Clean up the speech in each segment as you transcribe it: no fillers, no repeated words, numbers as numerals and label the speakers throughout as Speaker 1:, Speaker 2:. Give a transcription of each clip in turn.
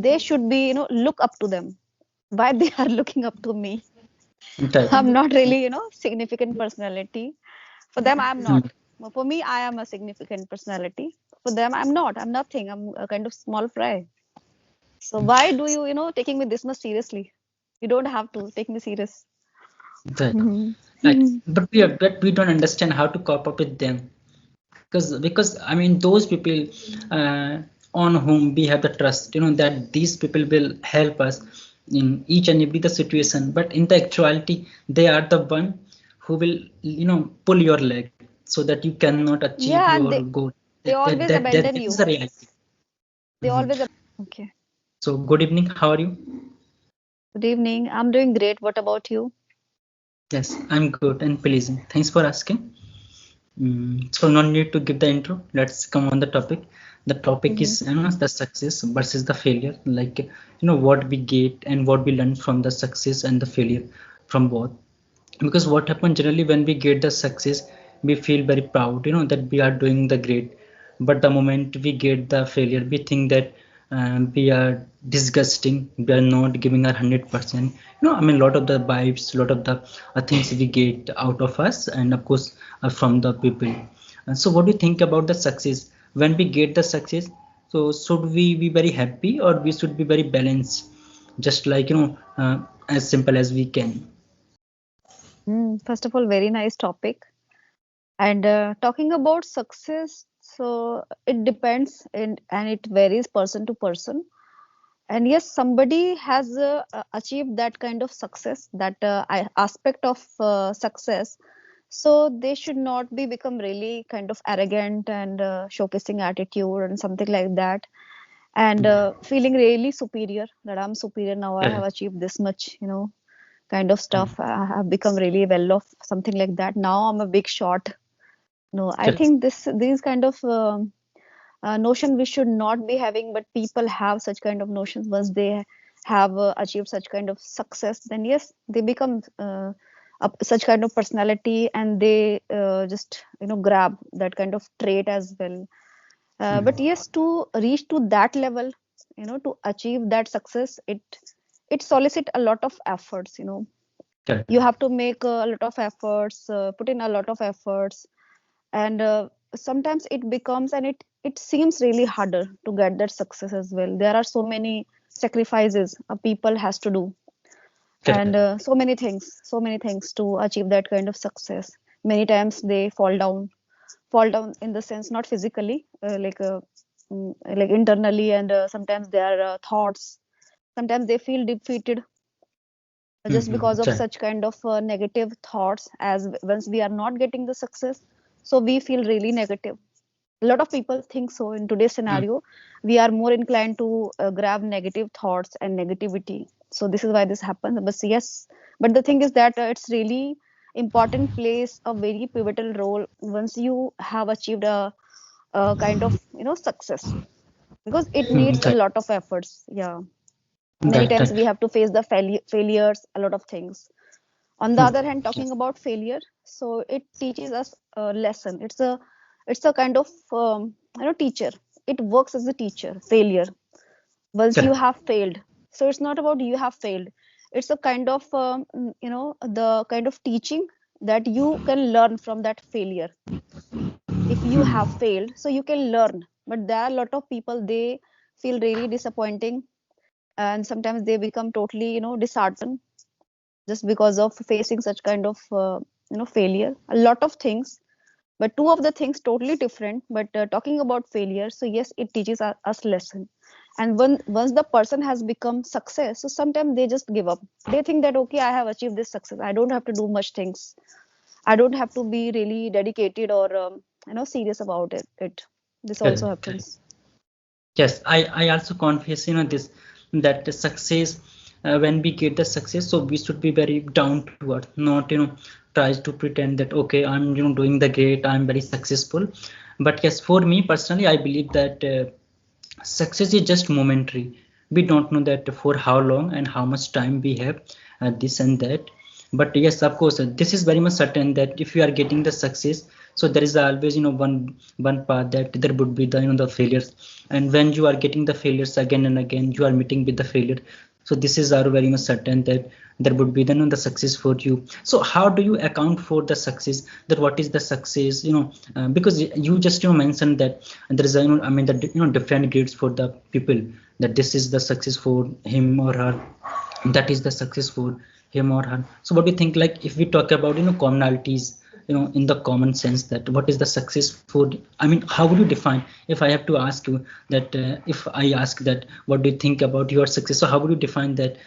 Speaker 1: they should be, look up to them. Why they are looking up to me?
Speaker 2: Right.
Speaker 1: I'm not really, significant personality. For them, I'm
Speaker 2: Mm.
Speaker 1: not. For me, I am a significant personality. For them, I'm not. I'm nothing. I'm a kind of small fry. So why do you, taking me this much seriously? You don't have to take me serious.
Speaker 2: Right.
Speaker 1: Mhm.
Speaker 2: Right.
Speaker 1: Mhm.
Speaker 2: But we don't understand how to cope up with them, because I mean those people uh, on whom we have the trust, that these people will help us in each and every the situation. But in the actuality, they are the one who will pull your leg so that you cannot achieve
Speaker 1: Yeah,
Speaker 2: your
Speaker 1: and
Speaker 2: goal.
Speaker 1: they always abandon
Speaker 2: That is
Speaker 1: you.
Speaker 2: the reality.
Speaker 1: They
Speaker 2: Mhm.
Speaker 1: always. Okay.
Speaker 2: So good evening. How are you?
Speaker 1: Good evening. I'm doing great. What about you?
Speaker 2: Yes, I'm good and pleasing. Thanks for asking. So no need to give the intro. Let's come on the topic. The topic
Speaker 1: Hmm.
Speaker 2: is the success versus the failure. Like what we get and what we learn from the success and the failure from both. Because what happens generally when we get the success, we feel very proud. That we are doing the great. But the moment we get the failure, we think that we are disgusting. We are not giving our 100%. I mean, a lot of the vibes, a lot of the things we get out of us, and of course from the people. And so, what do you think about the success? When we get the success, so should we be very happy or we should be very balanced? Just like as simple as we can.
Speaker 1: First of all, very nice topic. And talking about success, so it depends and it varies person to person. And yes, somebody has achieved that kind of success, that aspect of success. So they should not be become really kind of arrogant and showcasing attitude and something like that. And feeling really superior, that I'm superior now, I have
Speaker 2: Correct.
Speaker 1: achieved this much, kind of stuff. I have become really well off, something like that. Now I'm a big shot. No, I
Speaker 2: Correct.
Speaker 1: think these kind of notion we should not be having, but people have such kind of notions. Once they have achieved such kind of success, then yes, they become such kind of personality, and they just grab that kind of trait as well. But
Speaker 2: Mm.
Speaker 1: yes, to reach to that level, to achieve that success, it solicit a lot of efforts.
Speaker 2: Correct.
Speaker 1: You have to make a lot of efforts, put in a lot of efforts, and sometimes it becomes, and it seems really harder to get that success as well. There are so many sacrifices a people has to do, and
Speaker 2: Correct.
Speaker 1: so many things to achieve that kind of success. Many times they fall down in the sense, not physically, like internally, and sometimes their thoughts, sometimes they feel defeated just
Speaker 2: Mm-hmm.
Speaker 1: because of
Speaker 2: Right.
Speaker 1: such kind of negative thoughts. As once we are not getting the success, so we feel really negative. A lot of people think so. In today's
Speaker 2: Mm.
Speaker 1: scenario, we are more inclined to grab negative thoughts and negativity. So this is why this happens. But yes, but the thing is that it's really important, plays a very pivotal role once you have achieved a kind of success, because it needs a
Speaker 2: Right.
Speaker 1: lot of efforts. Yeah, many
Speaker 2: Right.
Speaker 1: times
Speaker 2: Right.
Speaker 1: we have to face the failures, a lot of things. On the other hand,
Speaker 2: Yes.
Speaker 1: talking about failure, so it teaches us a lesson. It's a kind of teacher. It works as a teacher. Failure, once you
Speaker 2: Correct.
Speaker 1: have failed, so it's not about you have failed. It's a kind of the kind of teaching that you can learn from that failure. If you have failed, so you can learn. But there are a lot of people, they feel really disappointing, and sometimes they become totally disheartened just because of facing such kind of failure. A lot of things, but two of the things totally different. But talking about failure, so yes, it teaches us lesson. And once the person has become success, so sometimes they just give up. They think that, okay, I have achieved this success, I don't have to do much things, I don't have to be really dedicated or serious about it. This also
Speaker 2: Correct. Correct.
Speaker 1: happens.
Speaker 2: Yes, I also confess, this, that the success, when we get the success, so we should be very down to earth, not tries to pretend that okay, I'm doing the great, I'm very successful. But yes, for me personally, I believe that success is just momentary. We don't know that for how long and how much time we have, this and that. But yes, of course, this is very much certain that if you are getting the success, so there is always one path that there would be the the failures, and when you are getting the failures again and again, you are meeting with the failure. So this is are very much certain that there would be the success for you. So how do you account for the success? That what is the success? Because you just mentioned that there is a I mean the different grades for the people, that this is the success for him or her, that is the success for him or her. So what do you think, like if we talk about commonalities, in the common sense, that what is the success for, I mean, how would you define, if I have to ask you that, if I ask that what do you think about your success, so how would you define that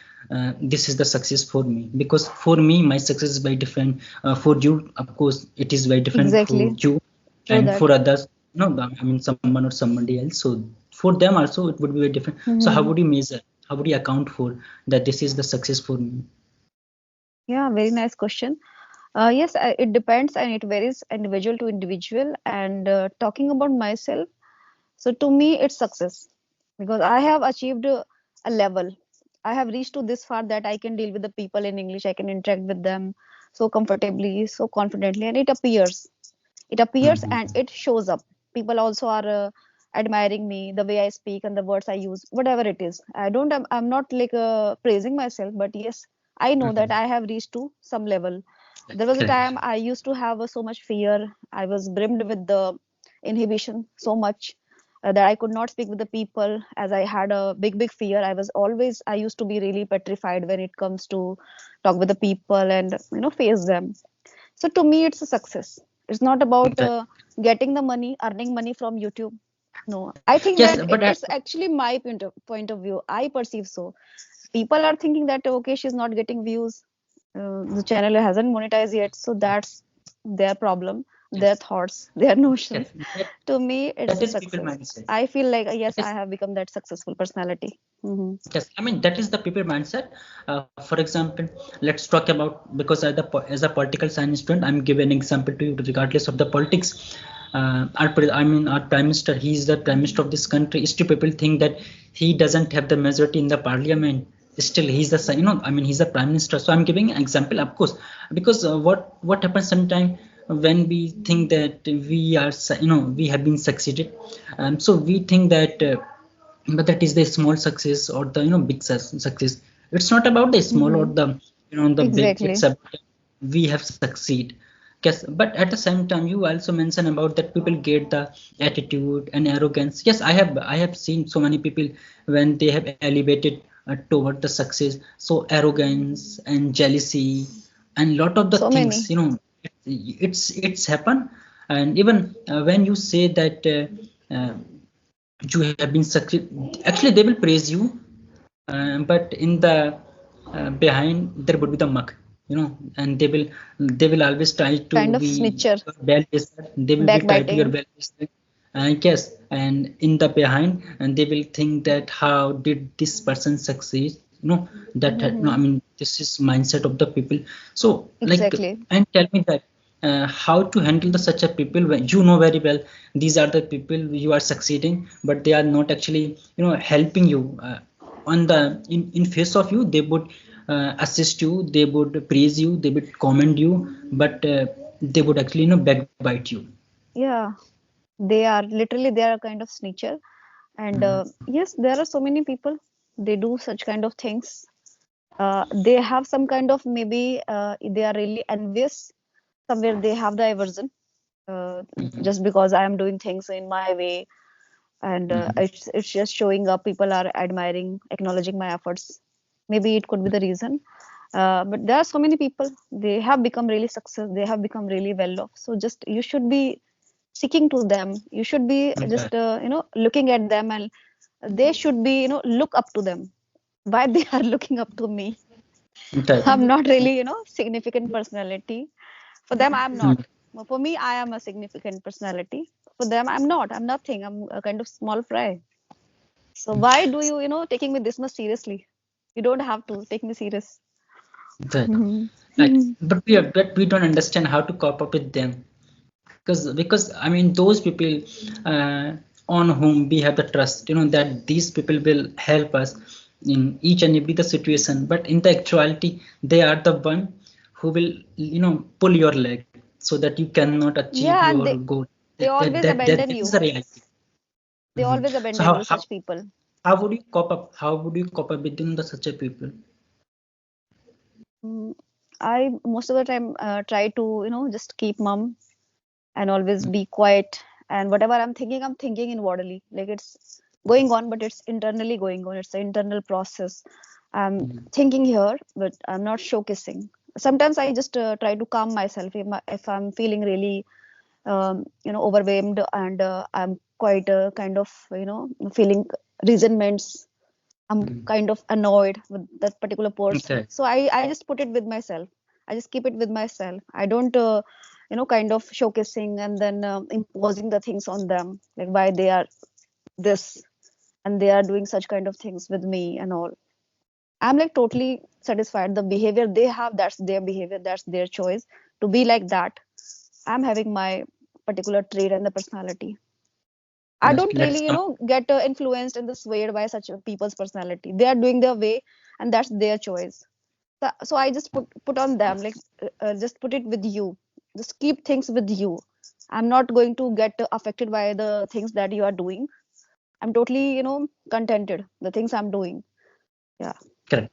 Speaker 2: this is the success for me? Because for me my success is very different, for you of course it is very different for
Speaker 1: Exactly.
Speaker 2: you,
Speaker 1: True
Speaker 2: and
Speaker 1: that.
Speaker 2: for others, I mean someone or somebody else, so for them also it would be very different. So how
Speaker 1: Hmm.
Speaker 2: would you measure, how would you account for that this is the success for me?
Speaker 1: Yeah, very nice question. Yes, it depends and it varies individual to individual. And talking about myself, so to me, it's success because I have achieved a level. I have reached to this far that I can deal with the people in English. I can interact with them so comfortably, so confidently, and it appears. It appears and
Speaker 2: Mhm.
Speaker 1: it shows up. People also are admiring me, the way I speak and the words I use, whatever it is. I'm not like praising myself, but yes, I know that
Speaker 2: Mhm.
Speaker 1: I have reached to some level. There
Speaker 2: Yes,
Speaker 1: was a
Speaker 2: correct.
Speaker 1: time I used to have so much fear. I was brimmed with the inhibition so much that I could not speak with the people, as I had a big fear. I used to be really petrified when it comes to talk with the people and face them. So to me, it's a success. It's not about
Speaker 2: Right.
Speaker 1: getting the money, earning money from YouTube. No, I think
Speaker 2: Yes,
Speaker 1: that
Speaker 2: but
Speaker 1: it's actually my point of view. I perceive so. People are thinking that okay, she's not getting views. The channel hasn't monetized yet, so that's their problem, their
Speaker 2: yes,
Speaker 1: thoughts, their
Speaker 2: yes,
Speaker 1: notions.
Speaker 2: that,
Speaker 1: To me, it's
Speaker 2: that
Speaker 1: a
Speaker 2: is people
Speaker 1: success.
Speaker 2: mindset.
Speaker 1: I feel like
Speaker 2: That
Speaker 1: yes, I
Speaker 2: is,
Speaker 1: have become that successful personality. Hmm.
Speaker 2: yes, I mean that is the people mindset. For example, let's talk about, because as a political science student, I'm giving an example to you regardless of the politics. I mean our prime minister, he is the prime minister of this country. Still, people think that he doesn't have the majority in the parliament. Still, he's the I mean he's the prime minister. So I'm giving an example, of course, because what happens sometimes when we think that we are we have been succeeded, so we think that. But that is the small success or the big success. It's not about the small or
Speaker 1: Hmm.
Speaker 2: the the big. It's
Speaker 1: Exactly.
Speaker 2: about we have succeed. Yes, but at the same time you also mentioned about that people get the attitude and arrogance. Yes, I have seen so many people when they have elevated toward the success, so arrogance and jealousy and lot of the
Speaker 1: So
Speaker 2: things,
Speaker 1: many.
Speaker 2: it's happened. And even when you say that you have been succeed, actually they will praise you, but in the behind there would be the muck, and they will always try to
Speaker 1: Kind of
Speaker 2: be
Speaker 1: snitcher,
Speaker 2: your well wisher. They will be try to your
Speaker 1: backbiting.
Speaker 2: well wisher. Yes, and in the behind, and they will think that how did this person succeed, that no,
Speaker 1: Hmm.
Speaker 2: I mean this is mindset of the people. So like,
Speaker 1: Exactly.
Speaker 2: and tell me that how to handle the such a people when you know very well these are the people you are succeeding, but they are not actually helping you, on the in face of you they would assist you, they would praise you, they would commend you, but they would actually backbite you.
Speaker 1: Yeah, they are literally they are a kind of snitcher. And
Speaker 2: Mhm.
Speaker 1: yes, there are so many people. They do such kind of things. They have some kind of maybe they are really envious. Somewhere they have the aversion.
Speaker 2: Mhm.
Speaker 1: Just because I am doing things in my way, and
Speaker 2: Mhm.
Speaker 1: it's just showing up. People are admiring, acknowledging my efforts. Maybe it could be the reason. But there are so many people. They have become really success. They have become really well off. So just you should be seeking to them. You should be
Speaker 2: Right.
Speaker 1: just looking at them, and they should be look up to them. Why they are looking up to me?
Speaker 2: Right.
Speaker 1: I'm not really significant personality. For them, I'm
Speaker 2: Mhm.
Speaker 1: not. For me, I am a significant personality. For them, I'm not. I'm nothing. I'm a kind of small fry. So why do you taking me this much seriously? You don't have to take me serious.
Speaker 2: Right.
Speaker 1: Mhm.
Speaker 2: Right. But we don't understand how to cope up with them, because I mean those people uh, on whom we have the trust, that these people will help us in each and every the situation, but in the actuality they are the one who will pull your leg so that you cannot achieve
Speaker 1: Yeah, and
Speaker 2: your goal.
Speaker 1: they always abandon
Speaker 2: That is
Speaker 1: you.
Speaker 2: the reality.
Speaker 1: They
Speaker 2: Mhm.
Speaker 1: always
Speaker 2: So
Speaker 1: abandon you, such people.
Speaker 2: how would you cope up? How would you cope up with the such a people?
Speaker 1: Mm, I most of the time try to, just keep mum and always be quiet. And whatever I'm thinking inwardly. Like it's going on, but it's internally going on. It's an internal process. I'm
Speaker 2: Mhm.
Speaker 1: thinking here, but I'm not showcasing. Sometimes I just try to calm myself if I'm feeling really, overwhelmed, and I'm quite kind of, feeling resentments. I'm
Speaker 2: Mhm.
Speaker 1: kind of annoyed with that particular person.
Speaker 2: Okay.
Speaker 1: So I just put it with myself. I just keep it with myself. I don't, kind of showcasing and then imposing the things on them, like why they are this and they are doing such kind of things with me and all. I'm like totally satisfied. The behavior they have, that's their behavior, that's their choice to be like that. I'm having my particular trait and the personality. I don't
Speaker 2: Let's
Speaker 1: really,
Speaker 2: come.
Speaker 1: get influenced and swayed by such people's personality. They are doing their way, and that's their choice. So I just put on them, like just put it with you. Just keep things with you. I'm not going to get affected by the things that you are doing. I'm totally, contented the things I'm doing. Yeah.
Speaker 2: Correct.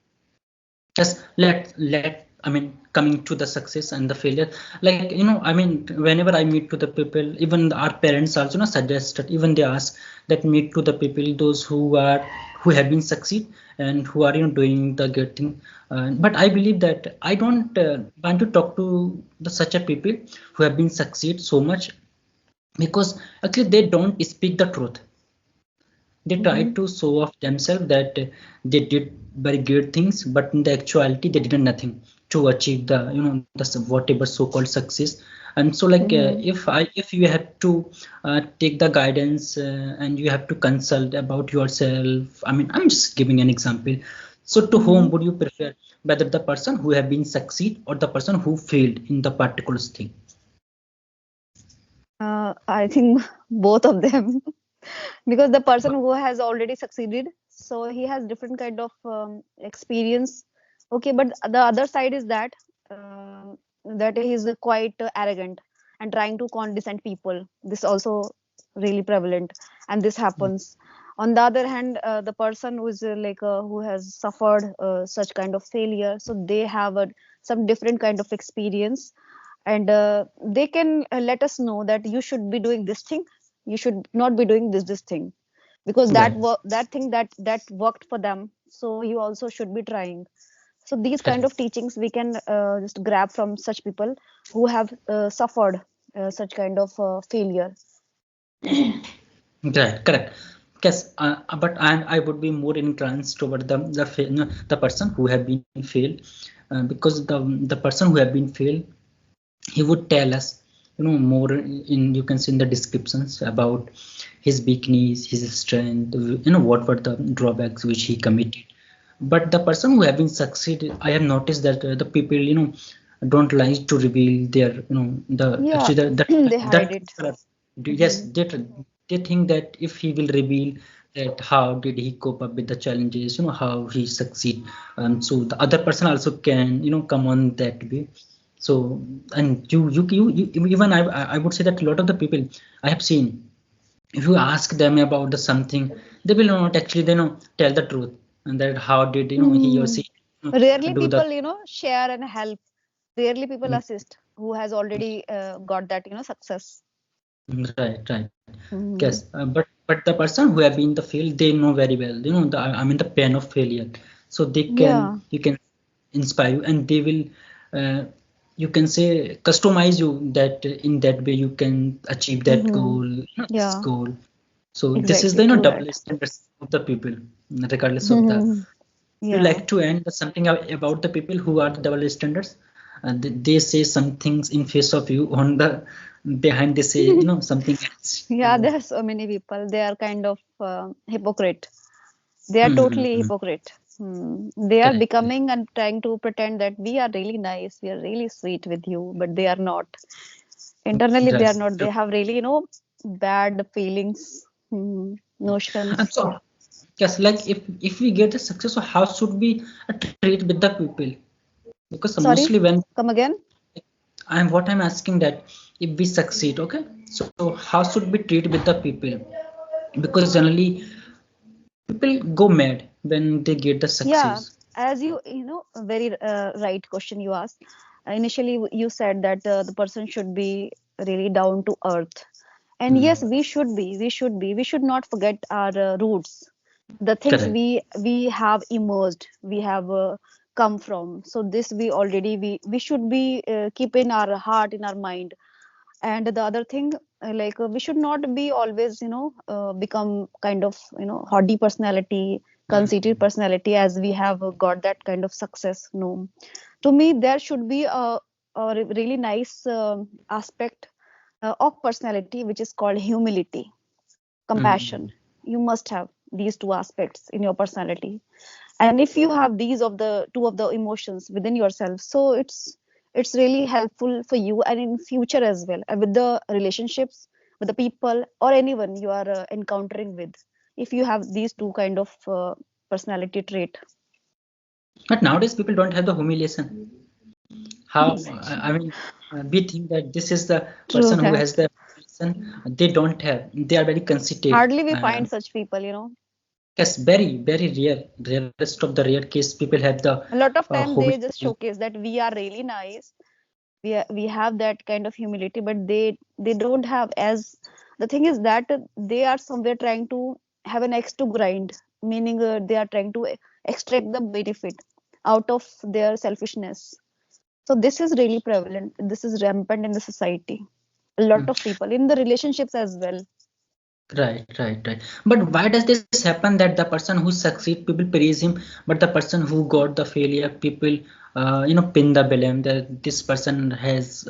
Speaker 2: Yes, I mean, coming to the success and the failure, like I mean, whenever I meet to the people, even our parents also suggested, even they ask that meet to the people, those who have been succeed and who are doing the good thing. But I believe that I don't want to talk to the such a people who have been succeed so much, because actually they don't speak the truth. They try
Speaker 1: Mm-hmm.
Speaker 2: to show off themselves that they did very great things, but in the actuality they did nothing to achieve the whatever so-called success. And so like
Speaker 1: Mm-hmm.
Speaker 2: if you have to take the guidance and you have to consult about yourself, I mean, I'm just giving an example. So to
Speaker 1: Mm-hmm.
Speaker 2: whom would you prefer, whether the person who have been succeed or the person who failed in the particular thing?
Speaker 1: I think both of them. Because the person who has already succeeded, so he has different kind of experience. Okay, but the other side is that that he's quite arrogant and trying to condescend people. This also really prevalent, and this happens. On the other hand, the person who is who has suffered such kind of failure, so they have some different kind of experience, and they can let us know that you should be doing this thing, you should not be doing this thing, because
Speaker 2: Right.
Speaker 1: that thing that worked for them, so you also should be trying. So these kind
Speaker 2: Correct.
Speaker 1: of teachings we can just grab from such people who have suffered such kind of failure.
Speaker 2: Right, correct. Yes, but I would be more inclined toward the person who have been failed, because the person who have been failed, he would tell us, more in, you can see in the descriptions about his weakness, his strength, what were the drawbacks which he committed. But the person who have been succeeded, I have noticed that the people, don't like to reveal their, the
Speaker 1: Yeah.
Speaker 2: actually
Speaker 1: They hide
Speaker 2: that
Speaker 1: it.
Speaker 2: yes,
Speaker 1: Hmm.
Speaker 2: they think that if he will reveal that how did he cope up with the challenges, how he succeed, so the other person also can, come on that way. So, and you even I would say that a lot of the people I have seen, if you ask them about the something, they will not actually tell the truth, and that how did he or
Speaker 1: Hmm.
Speaker 2: she
Speaker 1: Rarely
Speaker 2: do the
Speaker 1: people share and help. Rarely people assist who has already got that success.
Speaker 2: right. Yes,
Speaker 1: Hmm.
Speaker 2: but the person who have been in the field, they know very well, I mean the pain of failure, so they can
Speaker 1: Yeah.
Speaker 2: you can inspire you, and they will uh, you can say customize you that in that way you can achieve that
Speaker 1: Hmm.
Speaker 2: goal, this
Speaker 1: Yeah,
Speaker 2: goal. So this is
Speaker 1: exactly,
Speaker 2: the
Speaker 1: true that.
Speaker 2: double standards of the people, regardless of the.
Speaker 1: Hmm.
Speaker 2: You
Speaker 1: Yeah.
Speaker 2: like to end something about the people who are the double standards, and they say some things in face of you, on the behind they say something else.
Speaker 1: Yeah, there are so many people. They are kind of hypocrite. They are totally
Speaker 2: Mhm.
Speaker 1: hypocrite. Hmm. They are
Speaker 2: Correct.
Speaker 1: becoming and trying to pretend that we are really nice, we are really sweet with you, but they are not. Internally, they
Speaker 2: Right.
Speaker 1: are not. They have really, bad feelings,
Speaker 2: And
Speaker 1: notions.
Speaker 2: so, yes, like if we get a success, so how should we treat with the people? Because
Speaker 1: Sorry,
Speaker 2: mostly when
Speaker 1: come again.
Speaker 2: I'm asking that if we succeed, okay, so how should we treat with the people? Because generally people go mad when they get the
Speaker 1: Yeah,
Speaker 2: success.
Speaker 1: as a very right question you asked. Initially, you said that the person should be really down to earth. And yes,
Speaker 2: Hmm.
Speaker 1: we should be. We should be. We should not forget our roots, the things
Speaker 2: Correct.
Speaker 1: we have immersed, we have come from. So this we already we should be keep in our heart, in our mind. And the other thing, we should not be always become kind of haughty personality, conceited
Speaker 2: Hmm.
Speaker 1: personality, as we have got that kind of success. No, to me there should be a really nice aspect of personality, which is called humility, compassion.
Speaker 2: Hmm.
Speaker 1: You must have these two aspects in your personality. And if you have these of the two of the emotions within yourself, so it's really helpful for you and in future as well, with the relationships, with the people or anyone you are encountering with, if you have these two kind of personality trait.
Speaker 2: But nowadays people don't have the humiliation. How I mean, we think that this is the
Speaker 1: True
Speaker 2: person who
Speaker 1: that.
Speaker 2: has the humiliation. They don't have. They are very conceited.
Speaker 1: Hardly we find such people.
Speaker 2: Yes, very rare. Rarest of the rare case, people have the
Speaker 1: A lot of time they
Speaker 2: humility.
Speaker 1: just showcase that we are really nice, we have that kind of humility, but they don't have. As the thing is that they are somewhere trying to have an axe to grind, meaning they are trying to extract the benefit out of their selfishness. So this is really prevalent, this is rampant in the society, a lot
Speaker 2: Mm.
Speaker 1: of people in the relationships as well.
Speaker 2: Right. But why does this happen that the person who succeed, people praise him, but the person who got the failure, people, pin the blame that this person has,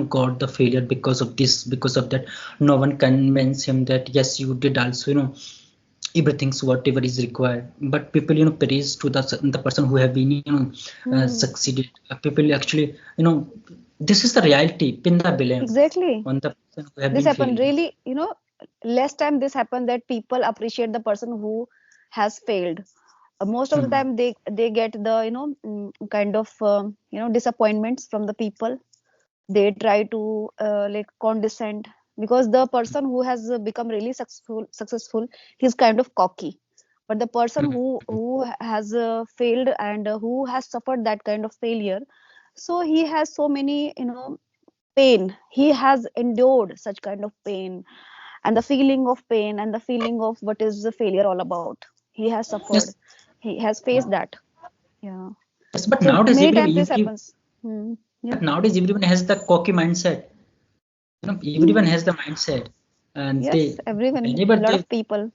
Speaker 2: got the failure because of this, because of that. No one convince him that yes, you did also, everything's whatever is required. But people, praise to the person who have been,
Speaker 1: Hmm.
Speaker 2: succeeded. People actually, this is the reality. Pin the blame
Speaker 1: Exactly.
Speaker 2: on the person who have
Speaker 1: This
Speaker 2: been
Speaker 1: happened
Speaker 2: failed.
Speaker 1: really, less time this happened that people appreciate the person who has failed. Most of the
Speaker 2: Hmm.
Speaker 1: time they get the kind of disappointments from the people. They try to like condescend, because the person who has become really successful, he's kind of cocky. But the person
Speaker 2: Hmm.
Speaker 1: who has failed and who has suffered that kind of failure, so he has so many pain, he has endured such kind of pain, and the feeling of pain and the feeling of what is the failure all about, he has suffered,
Speaker 2: Yes,
Speaker 1: he has faced that. Yeah.
Speaker 2: yes, but
Speaker 1: So
Speaker 2: nowadays
Speaker 1: many times this happens. Yeah.
Speaker 2: everyone has the cocky mindset. Everyone has the mindset, and
Speaker 1: Yes, everyone,
Speaker 2: whenever
Speaker 1: a lot
Speaker 2: they,
Speaker 1: of people,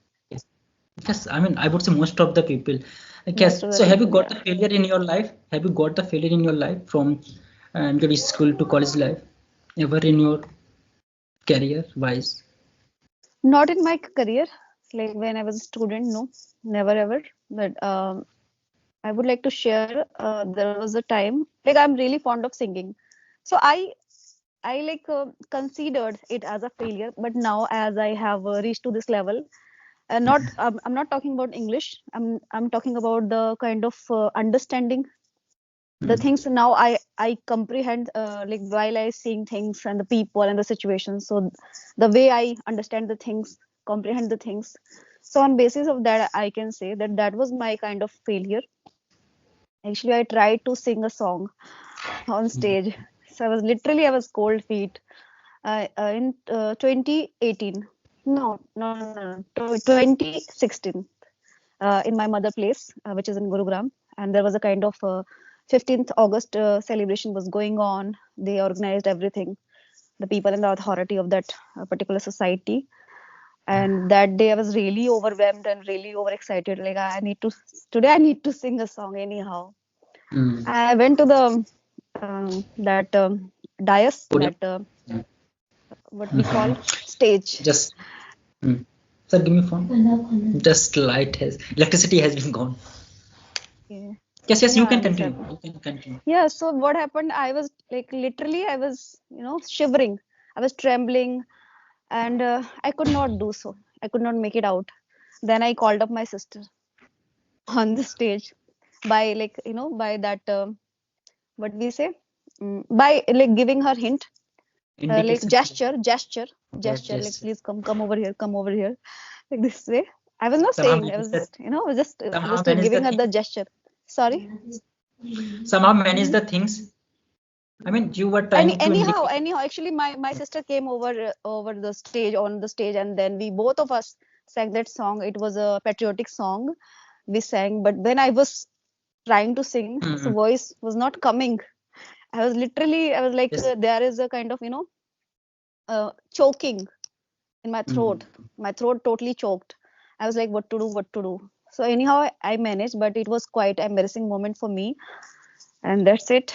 Speaker 2: yes, I mean, I would say most of the people.
Speaker 1: most
Speaker 2: Yes.
Speaker 1: of the
Speaker 2: So, have you
Speaker 1: people,
Speaker 2: got
Speaker 1: yeah.
Speaker 2: the failure in your life? Have you got the failure in your life from maybe school to college life, ever in your career wise?
Speaker 1: Not in my career, like when I was a student, no, never ever. But I would like to share. There was a time, like I'm really fond of singing, so I considered it as a failure. But now, as I have reached to this level, not I'm not talking about English. I'm talking about the kind of understanding the
Speaker 2: Hmm.
Speaker 1: things. Now I comprehend, like while I seeing things and the people and the situations. So the way I understand the things, comprehend the things. So on basis of that, I can say that that was my kind of failure. Actually, I tried to sing a song on stage. So I was cold feet. In 2018, no, 2016, in my mother place, which is in Gurugram. And there was a kind of 15th August celebration was going on. They organized everything, the people in the authority of that particular society. And that day I was really overwhelmed and really overexcited. Like today I need to sing a song anyhow.
Speaker 2: Hmm.
Speaker 1: I went to the that dais,
Speaker 2: Podium.
Speaker 1: that what we call stage.
Speaker 2: Just, hmm. Sir, give me phone. Just light has electricity has been gone.
Speaker 1: Yeah,
Speaker 2: Yes, you
Speaker 1: yeah,
Speaker 2: can
Speaker 1: this
Speaker 2: continue.
Speaker 1: happened.
Speaker 2: You can continue.
Speaker 1: Yeah, so what happened? I was like literally, I was shivering. I was trembling, and I could not do so. I could not make it out. Then I called up my sister on the stage by by that what we say, by like giving her hint, like
Speaker 2: Indication.
Speaker 1: gesture,
Speaker 2: Yes,
Speaker 1: like
Speaker 2: yes.
Speaker 1: please come over here, like this way. I was not
Speaker 2: Somehow
Speaker 1: saying, I
Speaker 2: manage
Speaker 1: was
Speaker 2: that.
Speaker 1: just, just
Speaker 2: Somehow
Speaker 1: just
Speaker 2: manage the
Speaker 1: giving her
Speaker 2: things.
Speaker 1: the gesture. Sorry.
Speaker 2: Somehow manage the things. I mean, you were trying to
Speaker 1: Anyhow,
Speaker 2: indicate.
Speaker 1: actually, my sister came over the stage, on the stage, and then we both of us sang that song. It was a patriotic song we sang, but when I was trying to sing, so
Speaker 2: Hmm.
Speaker 1: voice was not coming. I was like,
Speaker 2: Yes.
Speaker 1: there is a kind of, choking in my throat.
Speaker 2: Hmm.
Speaker 1: My throat totally choked. I was like, what to do, what to do. So anyhow, I managed, but it was quite embarrassing moment for me, and that's it.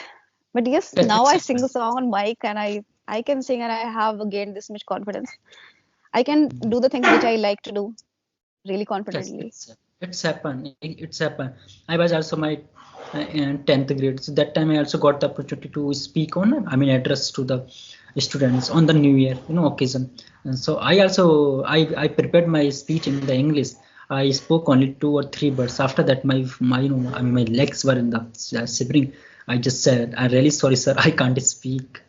Speaker 1: But yes, now
Speaker 2: It's
Speaker 1: I sing
Speaker 2: happen.
Speaker 1: the song on mic, and I can sing, and I have gained this much confidence. I can do the things which I like to do really
Speaker 2: Yes,
Speaker 1: confidently.
Speaker 2: it's happened. It's happened. I was also my in 10th grade. So that time I also got the opportunity to speak on, I mean, address to the students on the New Year, occasion. And so I also I prepared my speech in the English. I spoke only 2 or 3 words. After that, I mean, my legs were in the shivering. I just said, "I'm really sorry, sir. I can't speak."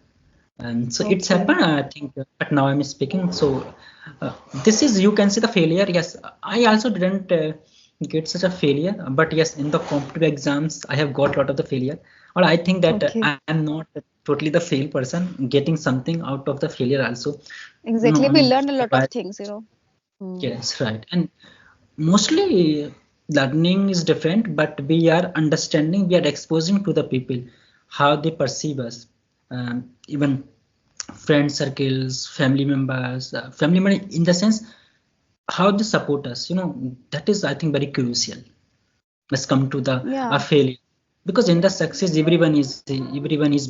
Speaker 2: And so it's
Speaker 1: Okay.
Speaker 2: happened, I think, but now I'm speaking. So uh, this is, you can see the failure. Yes, I also didn't get such a failure, but yes, in the competitive exams I have got a lot of the failure. Or I think that
Speaker 1: Okay.
Speaker 2: I am not totally the fail person, getting something out of the failure also.
Speaker 1: Exactly.
Speaker 2: I
Speaker 1: We
Speaker 2: mean,
Speaker 1: learned a lot of
Speaker 2: by,
Speaker 1: things. Hmm.
Speaker 2: yes, right. And mostly learning is different, but we are understanding, we are exposing to the people how they perceive us. Even friend circles, family member in the sense how they support us. That is, I think, very crucial. Let's come to the
Speaker 1: Yeah.
Speaker 2: failure, because in the success everyone is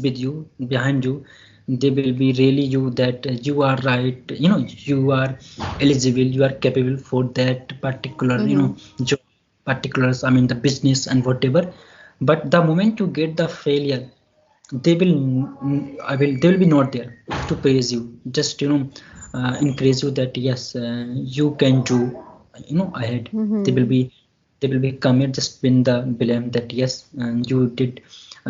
Speaker 2: with you, behind you. They will be really you that you are right. You are eligible, you are capable for that particular
Speaker 1: Mm-hmm.
Speaker 2: job, particulars, I mean the business and whatever. But the moment you get the failure, they will be not there to praise you, just encourage you that yes, you can do ahead. they will
Speaker 1: Mm-hmm.
Speaker 2: be they will be come here, just win the blame that yes, you did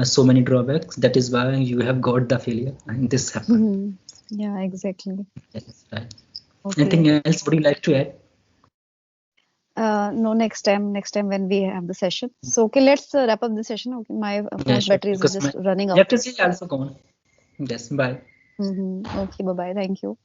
Speaker 2: so many drawbacks, that is why you have got the failure and this happened.
Speaker 1: Mm-hmm. Yeah, exactly.
Speaker 2: That's right.
Speaker 1: Okay.
Speaker 2: Anything else would you like to add?
Speaker 1: No, next time when we have the session. So, okay, let's wrap up the session. Okay, my
Speaker 2: Yeah,
Speaker 1: phone's
Speaker 2: sure,
Speaker 1: battery is
Speaker 2: because my
Speaker 1: just running out.
Speaker 2: electricity also gone. Yes, bye.
Speaker 1: Mm-hmm. Okay, bye bye. Thank you.